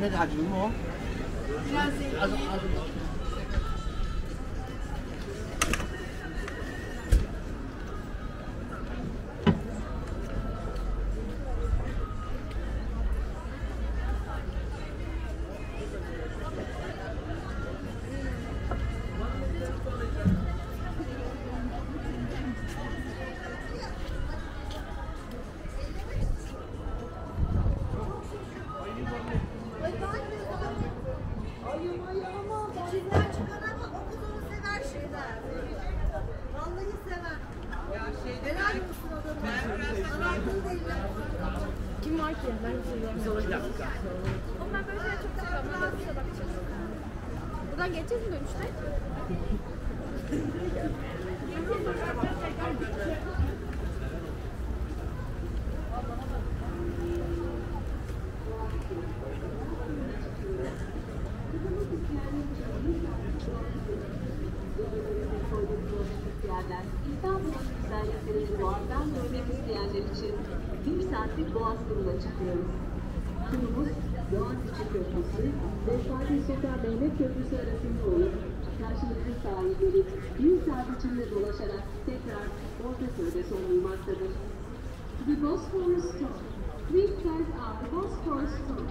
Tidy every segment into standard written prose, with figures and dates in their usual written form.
ne de acılı mı o? Biraz zeytinli. İçinden çıkan ama o kız onu sever şeyler. Vallahi sever. Helal olsun adamı. Anartın değiller. Kim var ki? Ben seviyorum. Bir dakika. Ama ben böyle şeyleri çok seviyorum. Ben de bakacağım. Buradan geçeceğiz mi dönüşte? İstanbul'un güzelliklerini doğadan görmek isteyenler için 1 saatlik Boğaz turuna çıkıyoruz. Turumuz Boğaziçi Köprüsü ve Fatih Sultan Mehmet Köprüsü arasında olup karşılıklı sahilleri 1 saat içinde dolaşarak tekrar Ortaköy'de son bulmaktadır. The Bosphorus Tour. These guys are Bosphorus Tour.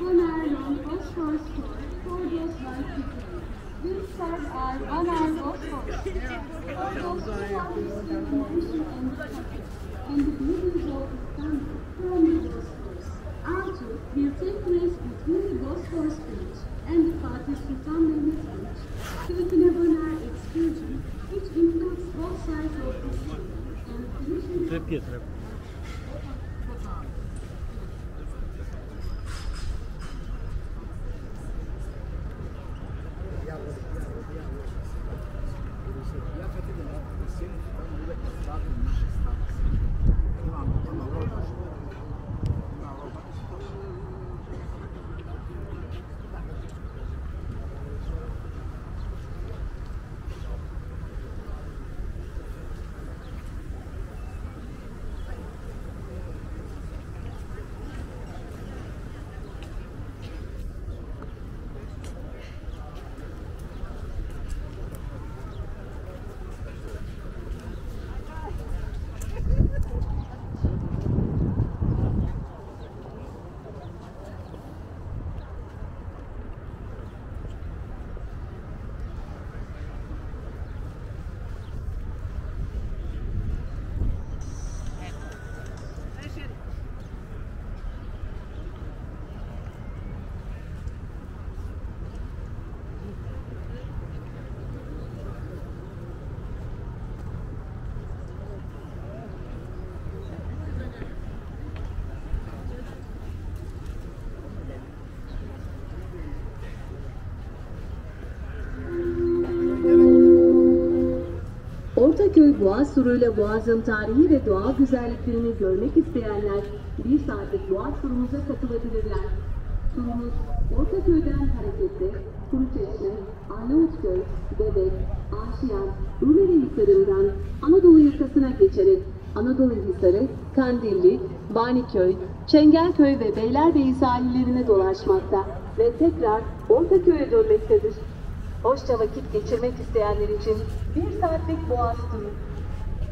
1 hour long Bosphorus Tour for those like people. These guys are 1 hour Bosphorus. For those who want to see the ocean and the beauties of Istanbul from the Bosphorus. Our tour will take place between the Bosphorus Beach and the Fatih Sultan Mehmet Beach, taking a 1 hour excursion which includes both sides of the sea and finishing Trap. Ortaköy Boğaz turuyla Boğaz'ın tarihi ve doğal güzelliklerini görmek isteyenler 1 saatlik Boğaz turumuza katılabilirler. Turumuz Ortaköy'den hareketle Kuruçeşme, Arnavutköy, Bebek, Aşiyan, Rumeli Hisarı'ndan Anadolu yakasına geçerek Anadolu Hisarı, Kandilli, Baniköy, Çengelköy ve Beylerbeyi sahillerine dolaşmakta ve tekrar Ortaköy'e dönmektedir. Hoşça vakit geçirmek isteyenler için 1 saatlik Boğaz turu.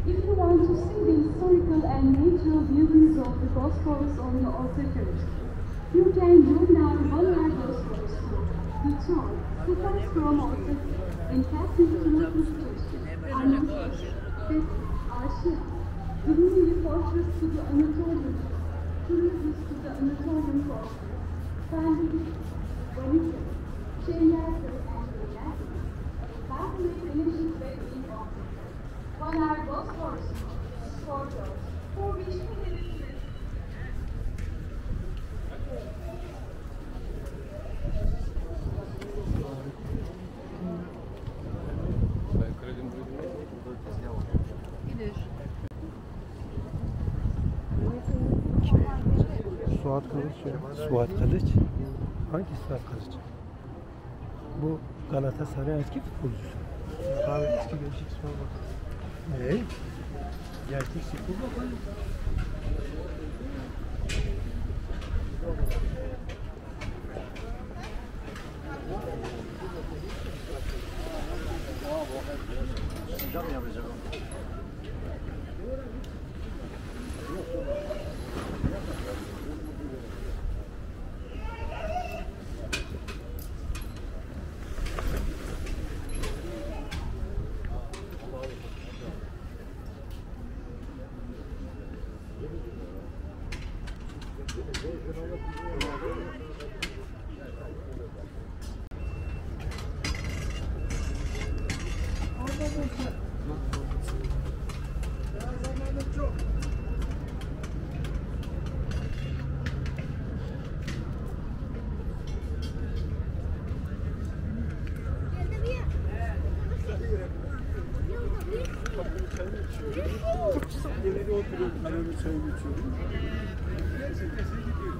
If you want to see the historical and natural beauties of the Bosphorus on the Ortaköy, you can join our 1 hour Bosphorus tour. The tour starts from Ortaköy and passes through Kuruçeşme, Arnavutköy, Bebek, Aşiyan, the Rumeli Fortress to the Anatolian, Turuzis to the Anatolian Fortress, Kandilli, Baniköy, Çengelköy, Finally finishing back in Ortaköy. 1 hour Bosphorus for those who wish to visit it. Suat Kılıç ya. Suat Kılıç. Hangi Suat Kılıç? Bu Galatasaray eski futbolcusu. Abi eski gençlik spor bakanı. Ne? Gerçek spor bakanı. oturuyorum, kahvemi çayımı içiyorum. Gerçekten gidiyor.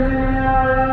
Dünya